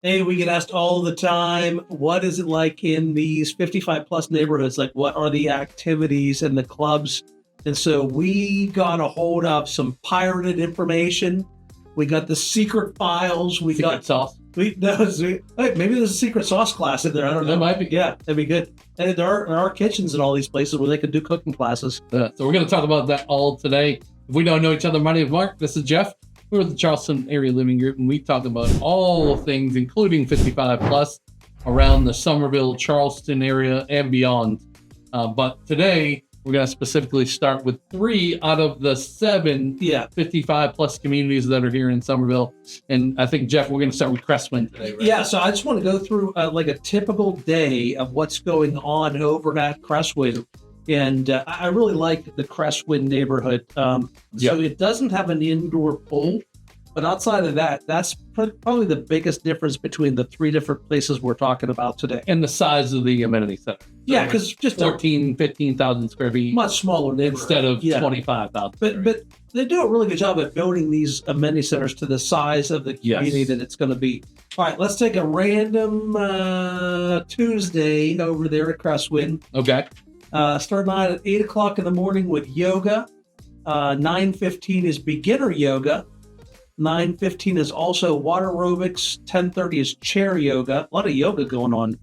Hey, we get asked all the time, what is it like in these 55 plus neighborhoods? Like, what are the activities and the clubs? And so we got a hold of some pirated information. We got the secret files. We Secret got sauce. hey, maybe there's a secret sauce class in there. I don't know. That might be. Yeah, that'd be good. And there are kitchens in all these places where they could do cooking classes. So we're going to talk about that all today. If we don't know each other, my name is Mark. This is Jeff. We're with the Charleston Area Living Group, and we talk about all things, including 55 plus, around the Summerville, Charleston area and beyond. But today, we're going to specifically start with 3 out of the 7 55 plus communities that are here in Summerville. And I think, Jeff, we're going to start with Cresswind today, right? Yeah, so I just want to go through like a typical day of what's going on over at Cresswind. And I really like the Cresswind neighborhood. So it doesn't have an indoor pool, but outside of that, that's probably the biggest difference between the 3 different places we're talking about today. And the size of the amenity center. So yeah, because just 15,000 square feet. Much smaller neighborhood. Instead of 25,000. But they do a really good job at building these amenity centers to the size of the community that it's going to be. All right, let's take a random Tuesday over there at Cresswind. Okay. Starting out at 8 o'clock in the morning with yoga. 9:15 is beginner yoga. 9:15 is also water aerobics. 10:30 is chair yoga. A lot of yoga going on.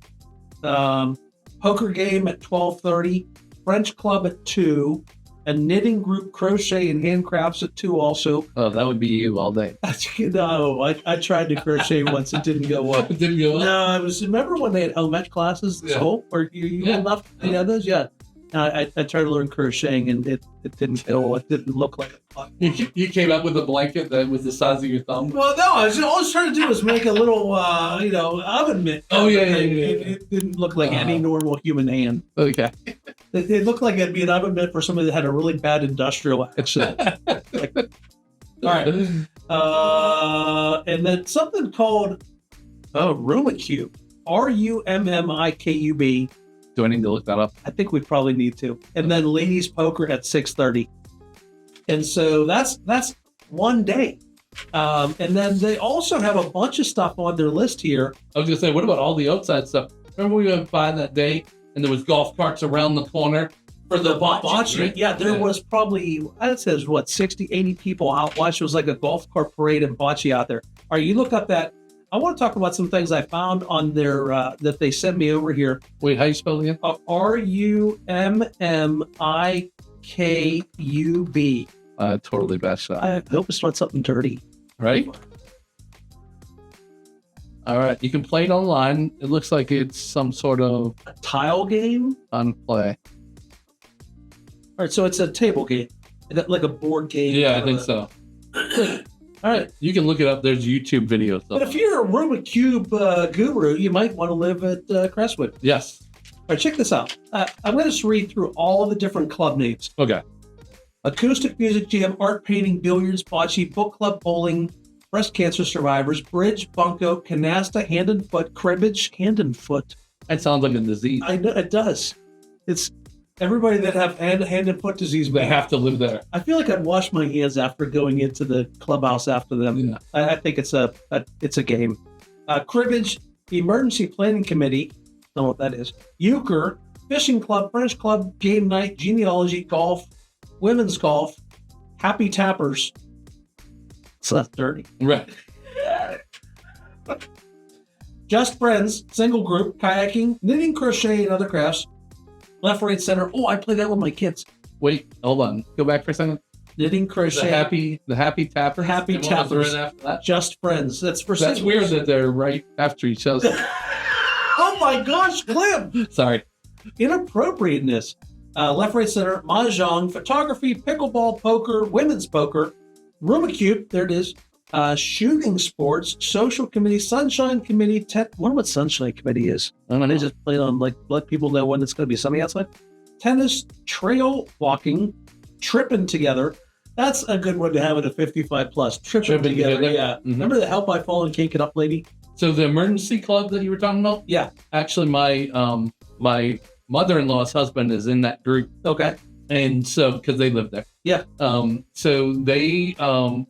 Poker game at 12:30. French club at 2. A knitting group, crochet and handcrafts at 2 also. Oh, that would be you all day. No, I tried to crochet once. It didn't go well. It didn't go well? No, remember when they had home ec classes at school? Or you left those? Yeah. I tried to learn crocheting and it didn't go. It didn't look like a pot. You came up with a blanket that was the size of your thumb? Well, no, all I was trying to do was make a little, oven mitt. Oh, yeah. It didn't look like any normal human hand. Okay. It looked like it'd be an oven mitt for somebody that had a really bad industrial accident. All right. And then something called Rumikube. Rummikub. Do I need to look that up? I think we probably need to. And then ladies poker at 6:30. And so that's one day. And then they also have a bunch of stuff on their list here. I was going to say, what about all the outside stuff? Remember we went by that day and there was golf carts around the corner for the bocce? Right? Yeah, there was probably, I'd say it was 60, 80 people out watching. It was like a golf cart parade and bocce out there. All right, you look up that. I want to talk about some things I found on their that they sent me over here. Wait, how you spell it again? Rummikub. Totally bad shot. I hope it's not something dirty. Right? All right. You can play it online. It looks like it's some sort of a tile game on play. All right, so it's a table game, like a board game. Yeah, I think so. All right, you can look it up. There's YouTube videos. But if you're a Rummikub guru, you might want to live at Cresswind. Yes. All right, check this out. I'm going to just read through all of the different club names. Okay. Acoustic music jam, art painting, billiards, bocce, book club, bowling, breast cancer survivors, bridge, bunco, canasta, hand and foot, cribbage, hand and foot. That sounds like a disease. I know it does. It's everybody that have hand and foot disease. They have to live there. I feel like I'd wash my hands after going into the clubhouse after them. Yeah. I think it's a game. Cribbage, emergency planning committee. Don't know what that is. Euchre, fishing club, French club, game night, genealogy, golf, women's golf, happy tappers. It's not dirty. Right. Just friends, single group, kayaking, knitting, crochet, and other crafts. Left, right, center. Oh, I play that with my kids. Wait, hold on. Go back for a second. Knitting, crochet. The happy tapper. Happy tappers. Right after that? Just friends. That's weird that they're right after each other. Oh my gosh, Clem! Sorry. Inappropriateness. Left, right, center. Mahjong, photography, pickleball, poker, women's poker, Rummikub. There it is. Shooting sports, social committee, sunshine committee. I wonder what sunshine committee is. They just play on let people know when it's going to be sunny outside. Tennis, trail walking, tripping together. That's a good one to have at a 55 plus. Tripping together. Yeah. Mm-hmm. Remember the Help I Fall and Can't Get Up lady? So the emergency club that you were talking about? Yeah. Actually, my mother-in-law's husband is in that group. Okay. And so, because they live there. Yeah. So they,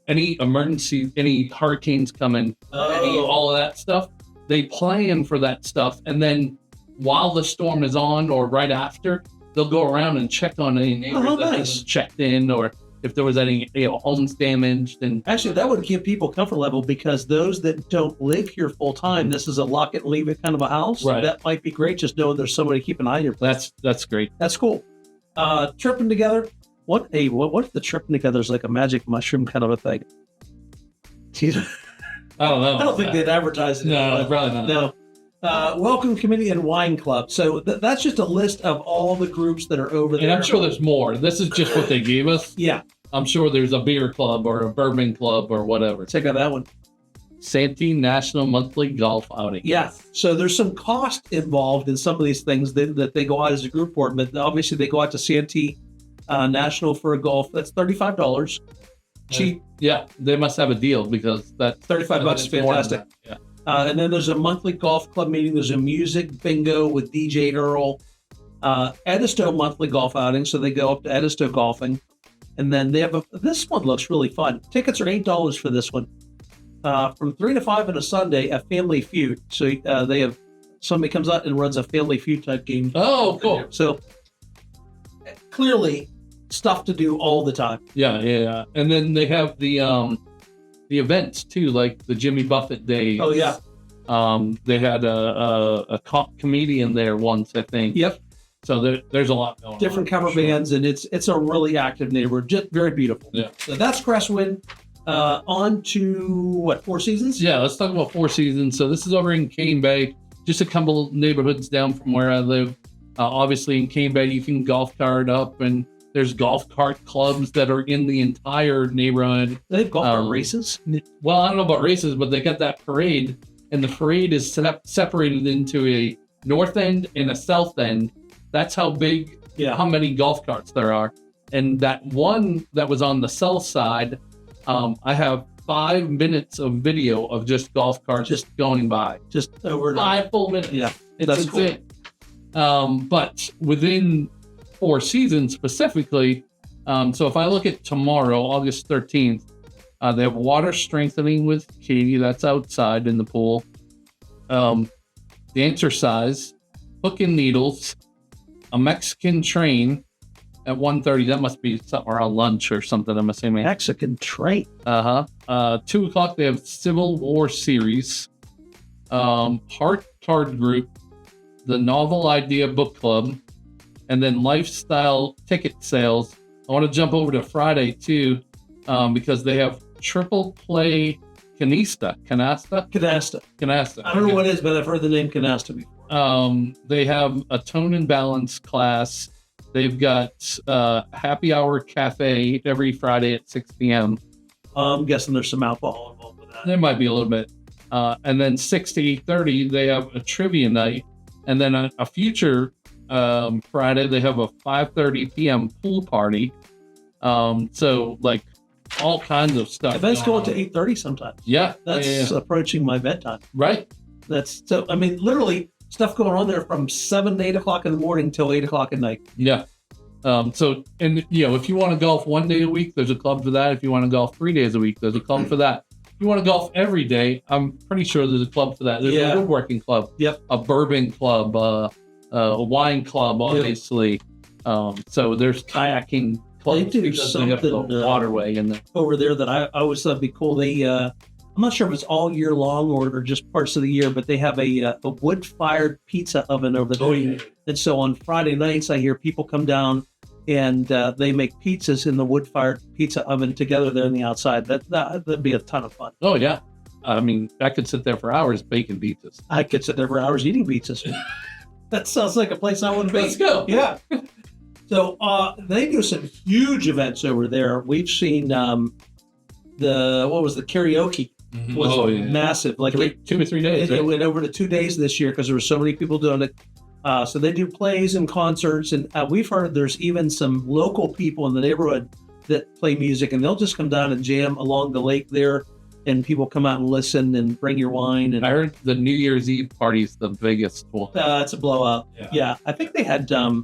any emergency, any hurricanes coming, all of that stuff, they plan for that stuff, and then while the storm is on or right after, they'll go around and check on any neighbors that hasn't checked in, or if there was any homes damaged. And actually, that would give people comfort level, because those that don't live here full time, this is a lock it and leave it kind of a house. Right. That might be great, just knowing there's somebody to keep an eye on your place. That's great. That's cool. Tripping together. What if the tripping together is like a magic mushroom kind of a thing? I don't know. I don't think they'd advertise it. No, probably not. No. Welcome Committee and Wine Club. So that's just a list of all the groups that are over there. And I'm sure there's more. This is just what they gave us. Yeah. I'm sure there's a beer club or a bourbon club or whatever. Check out that one. Santee National Monthly Golf Outing. Yeah. So there's some cost involved in some of these things that they go out as a group for. But obviously they go out to Santee National for a golf. That's $35. Cheap. Yeah. They must have a deal, because that's $35 is fantastic. Yeah. And then there's a monthly golf club meeting. There's a music bingo with DJ Earl. Edisto monthly golf outing. So they go up to Edisto golfing. And then they have this one looks really fun. Tickets are $8 for this one. From 3 to 5 on a Sunday, a family feud. So they have somebody comes out and runs a family feud type game. Oh, cool. So clearly stuff to do all the time. Yeah. And then they have the events too, like the Jimmy Buffett Day. Oh yeah. They had a comedian there once, I think. Yep. So there's a lot going on. Different cover bands, and it's a really active neighborhood. Just very beautiful. Yeah. So that's Cresswind. On to Four Seasons? Yeah, let's talk about Four Seasons. So this is over in Cane Bay, just a couple neighborhoods down from where I live. Obviously in Cane Bay, you can golf cart up, and there's golf cart clubs that are in the entire neighborhood. They have golf cart races? Well, I don't know about races, but they got that parade, and the parade is separated into a north end and a south end. That's how big, how many golf carts there are. And that one that was on the south side, I have 5 minutes of video of just golf carts just going by. Just over 5 full minutes. Yeah, That's insane. Cool. But within Four Seasons specifically, so if I look at tomorrow, August 13th, they have water strengthening with Katie. That's outside in the pool. Dancercise, hook and needles, a Mexican train at 1:30. That must be something around lunch or something, I'm assuming. Mexican train. 2 o'clock, they have Civil War series, Heart Card Group, the Novel Idea Book Club, and then lifestyle ticket sales. I want to jump over to Friday too, because they have triple play canasta. I don't know what it is, but I've heard the name canasta before. They have a tone and balance class. They've got happy hour cafe every Friday at 6 p.m. I'm guessing there's some alcohol involved with that. There might be a little bit. And then 6 to 8:30, they have a trivia night. And then a future Friday, they have a 5:30 p.m. pool party. So like all kinds of stuff. Events go to 8:30 sometimes. Yeah. That's approaching my bedtime. Right. That's so, I mean, literally stuff going on there from 7 to 8 o'clock in the morning till 8 o'clock at night. Yeah. So, and if you want to golf 1 day a week, there's a club for that. If you want to golf 3 days a week, there's a club for that. If you want to golf every day, I'm pretty sure there's a club for that. There's a woodworking club. Yep. A bourbon club, a wine club, obviously. So there's kayaking clubs. They do something waterway in there. Over there that I always thought would be cool. They, I'm not sure if it's all year long or just parts of the year, but they have a wood-fired pizza oven over there. Oh, yeah. And so on Friday nights, I hear people come down and they make pizzas in the wood-fired pizza oven together there on the outside. That'd be a ton of fun. Oh, yeah. I mean, I could sit there for hours baking pizzas. I could sit there for hours eating pizzas. That sounds like a place I want to be. Let's go. Yeah. So they do some huge events over there. We've seen the karaoke. Was massive, like 2 or 3 days. It went over to 2 days this year because there were so many people doing it. So they do plays and concerts, and we've heard there's even some local people in the neighborhood that play music, and they'll just come down and jam along the lake there, and people come out and listen and bring your wine. And I heard the New Year's Eve party's the biggest one. It's a blowout. Yeah, I think they had a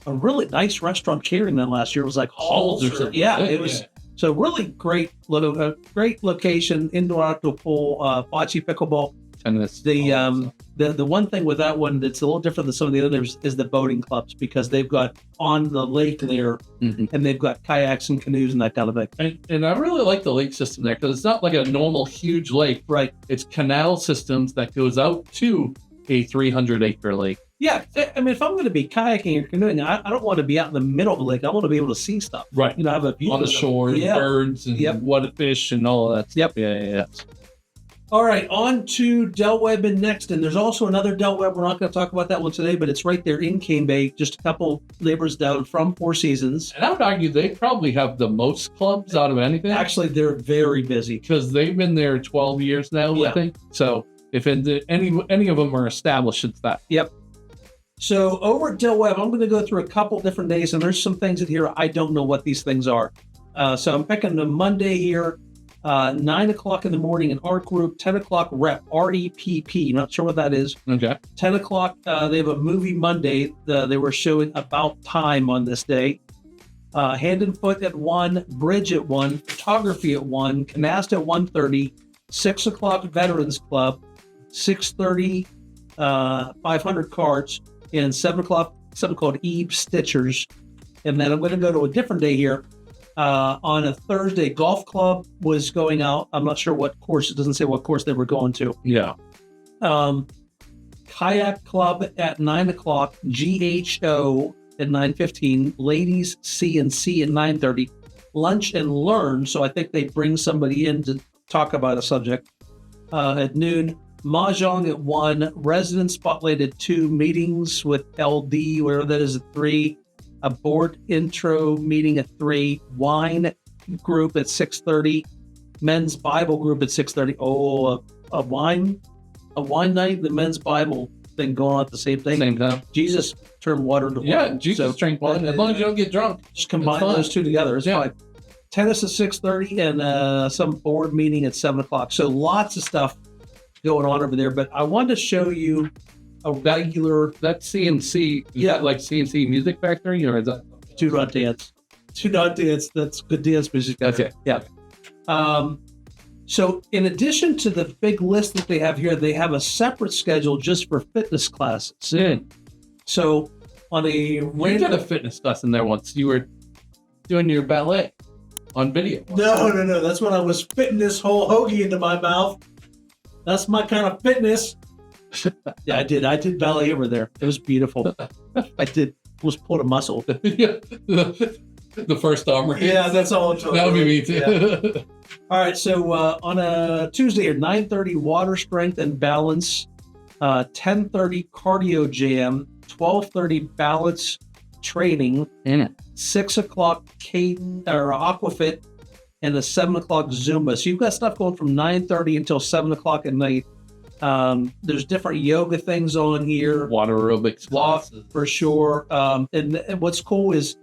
really nice restaurant catering that last year. It was like Halls or something. Yeah, it was. So really great location, indoor outdoor pool, bocce pickleball. tennis. The one thing with that one that's a little different than some of the others is the boating clubs, because they've got on the lake there, and they've got kayaks and canoes and that kind of thing. And I really like the lake system there, because it's not like a normal huge lake. Right. It's canal systems that goes out to a 300-acre lake. Yeah, I mean, if I'm going to be kayaking or canoeing, I don't want to be out in the middle of the lake. I want to be able to see stuff. Right. You know, have a view on the shore, birds and what fish and all of that stuff. Yeah. All right, on to Del Webb and Nexton. There's also another Del Webb. We're not going to talk about that one today, but it's right there in Cane Bay, just a couple neighbors down from Four Seasons. And I would argue they probably have the most clubs out of anything. Actually, they're very busy. Because they've been there 12 years now, I think. So if any of them are established, it's that. Yep. So over at Del Webb, I'm going to go through a couple different days, and there's some things in here I don't know what these things are. So I'm picking the Monday here, 9 o'clock in the morning, an art group, 10 o'clock rep, REPP, not sure what that is. Okay. 10 o'clock, they have a movie Monday. They were showing About Time on this day. Hand and Foot at 1, Bridge at 1, Photography at 1, Canasta at 1:30, 6 o'clock Veterans Club, 6:30, 500 Cards, and 7 o'clock, something called Eve Stitchers. And then I'm going to go to a different day here. On a Thursday, Golf Club was going out. I'm not sure what course. It doesn't say what course they were going to. Yeah. Kayak Club at 9 o'clock, GHO at 9:15, Ladies C&C at 9:30, Lunch and Learn. So I think they bring somebody in to talk about a subject at noon. Mahjong at 1, Resident Spotlight at 2, Meetings with LD, whatever that is, at 3, a board intro meeting at 3, Wine group at 6:30, Men's Bible group at 6:30. Oh, a wine night, the Men's Bible thing going on at the same thing. Same time. Jesus turned water into wine. Yeah, Jesus drank wine. As long as you don't get drunk. Just combine those two together. It's fine. Tennis at 6:30 and some board meeting at 7 o'clock. So lots of stuff going on over there. But I wanted to show you a regular... That CNC, is that like CNC Music Factory, or is that... Two Dot Dance. Two Dot Dance, that's good dance music. Okay. Yeah. So in addition to the big list that they have here, they have a separate schedule just for fitness classes. So on a... You did a fitness class in there once. You were doing your ballet on video. No. That's when I was fitting this whole hoagie into my mouth. That's my kind of fitness. Yeah, I did ballet over there. It was beautiful. Was pulled a muscle. The first arm. Yeah, that's all. That would be me too. Yeah. All right, so on a Tuesday at 9:30, water strength and balance. 10:30 cardio jam. 12:30 balance training. 6 o'clock aquafit, and the 7 o'clock Zumba. So you've got stuff going from 9:30 until 7 o'clock at night. There's different yoga things on here. Water aerobics classes. For sure. And what's cool is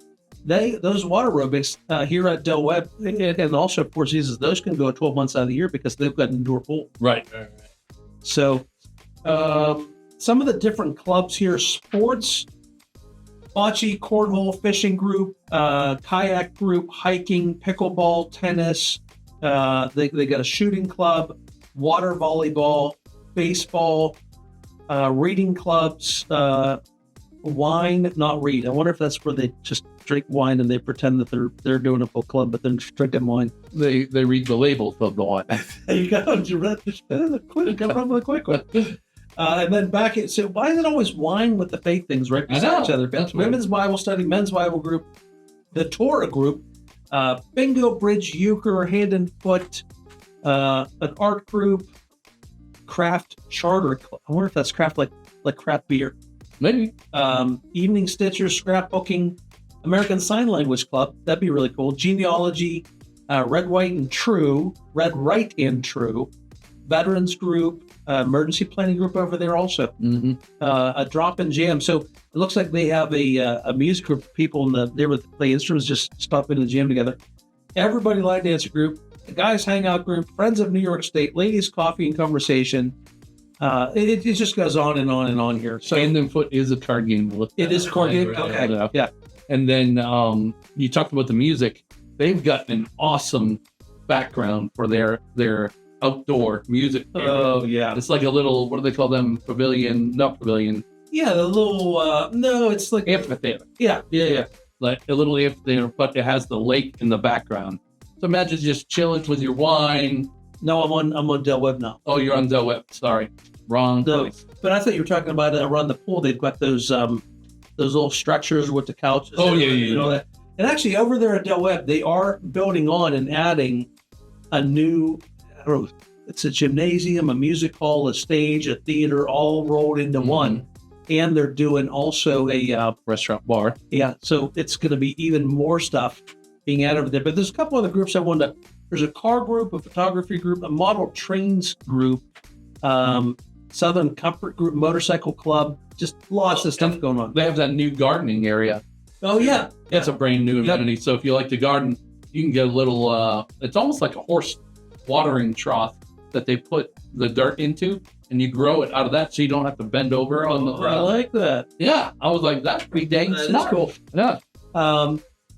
those water aerobics here at Del Webb and also Four Seasons, those can go 12 months out of the year because they've got an indoor pool. Right. So some of the different clubs here: sports, bocce, cornhole, fishing group, kayak group, hiking, pickleball, tennis. They got a shooting club, water volleyball, baseball, reading clubs, wine, not read. I wonder if that's where they just drink wine and they pretend that they're doing a full club, but they're drinking wine. They read the labels of the wine. There you go. You read the quick one. And then back at, so why is it always wine with the faith things right beside each other? That's Women's Bible Study, Men's Bible Group, the Torah Group, Bingo, Bridge, Euchre, Hand and Foot, an art group, craft charter club. I wonder if that's craft like craft beer. Maybe. Evening Stitchers, scrapbooking, American Sign Language Club. That'd be really cool. Genealogy, Red, White, and True, Veterans Group, emergency planning group over there also. A drop and jam. So it looks like they have a music group of people there with play instruments, just stop in the jam together. Everybody Line Dancer group, the Guys Hangout group, Friends of New York State, Ladies Coffee and Conversation. It just goes on and on and on here. So Hand and Foot is a card game. It is a card game? Okay. Yeah. And then you talked about the music. They've got an awesome background for their outdoor music. Oh, yeah. It's like a little, what do they call them? Pavilion, not pavilion. Yeah, the little, no, it's like... Amphitheater. Yeah. Like a little amphitheater, but it has the lake in the background. So imagine just chilling with your wine. No, I'm on Del Webb now. Oh, you're on Del Webb. Sorry. Wrong place. But I thought you were talking about around the pool. They've got those little structures with the couches. Oh, yeah. You know that. And actually, over there at Del Webb, they are building on and adding a new, I don't know, it's a gymnasium, a music hall, a stage, a theater, all rolled into one. And they're doing also a restaurant bar. Yeah, so it's going to be even more stuff being added over there. But there's a couple other groups I wanted to. There's a car group, a photography group, a model trains group, Southern Comfort Group, motorcycle club, just lots of stuff going on. They have that new gardening area. Oh, yeah. That's a brand new amenity. So if you like to garden, you can get a little, it's almost like a horse watering trough that they put the dirt into, and you grow it out of that so you don't have to bend over on the ground. I like that. Yeah. I was like, that's pretty dang smart. Cool. Yeah.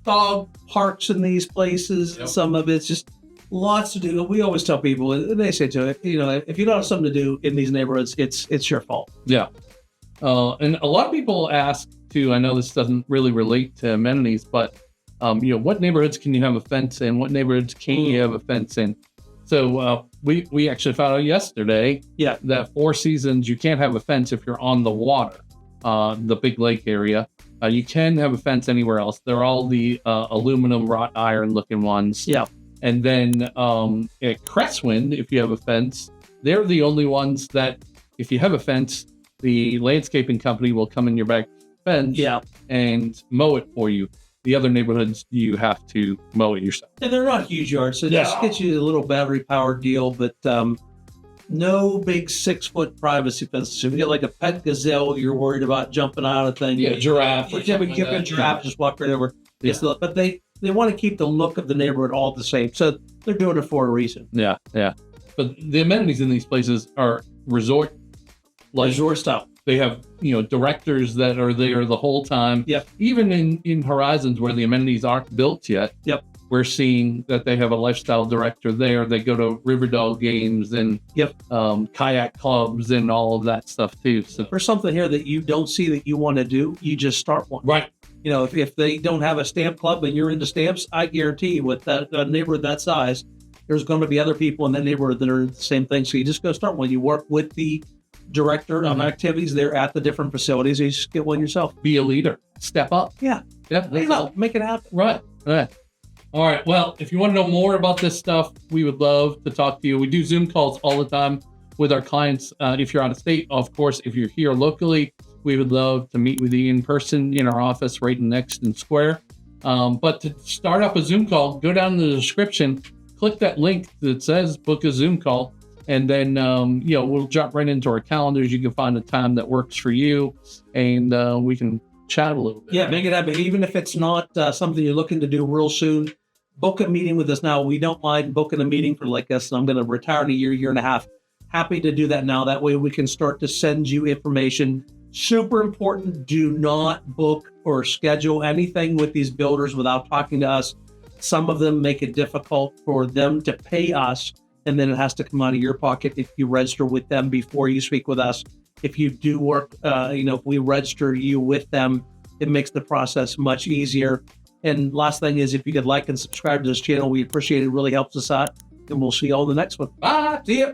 Dog parks in these places. Yep. Some of it's just lots to do. We always tell people, and they say to it, if you don't have something to do in these neighborhoods, it's your fault. Yeah. And a lot of people ask too, I know this doesn't really relate to amenities, but what neighborhoods can you have a fence in? What neighborhoods can't you have a fence in? So we actually found out yesterday that Four Seasons, you can't have a fence if you're on the water, the big lake area. You can have a fence anywhere else. They're all the aluminum wrought iron looking ones. Yeah. And then at Cresswind, if you have a fence, they're the only ones that if you have a fence, the landscaping company will come in your back fence and mow it for you. The other neighborhoods, you have to mow it yourself. And they're not huge yards, so it just gets you a little battery-powered deal, but no big 6-foot privacy fences. If you get like a pet gazelle, you're worried about jumping out of things. Yeah, giraffe. Yeah, we keep a giraffe, just walk right over. Yeah. But they want to keep the look of the neighborhood all the same, so they're doing it for a reason. Yeah. But the amenities in these places are resort style. They have, directors that are there the whole time. Yep. Even in Horizons where the amenities aren't built yet. Yep. We're seeing that they have a lifestyle director there. They go to Riverdale games and kayak clubs and all of that stuff too. So for something here that you don't see that you want to do, you just start one. Right. If they don't have a stamp club and you're into stamps, I guarantee you with that neighborhood that size, there's going to be other people in that neighborhood that are the same thing. So you just go start one. You work with the director of activities there at the different facilities. You just get one yourself. Be a leader. Step up. Yeah. Make it happen. Right. All right. Well, if you want to know more about this stuff, we would love to talk to you. We do Zoom calls all the time with our clients. If you're out of state, of course, if you're here locally, we would love to meet with you in person in our office right in Nexton Square. But to start up a Zoom call, go down in the description, click that link that says book a Zoom call. And then, we'll jump right into our calendars. You can find a time that works for you, and we can chat a little bit. Yeah, make it happen. Even if it's not something you're looking to do real soon, book a meeting with us now. We don't mind booking a meeting for like us. I'm going to retire in a year and a half. Happy to do that now. That way we can start to send you information. Super important. Do not book or schedule anything with these builders without talking to us. Some of them make it difficult for them to pay us, and then it has to come out of your pocket if you register with them before you speak with us. If you do work, if we register you with them, it makes the process much easier. And last thing is, if you could like and subscribe to this channel, we appreciate it. It really helps us out. And we'll see you all in the next one. Bye. See ya.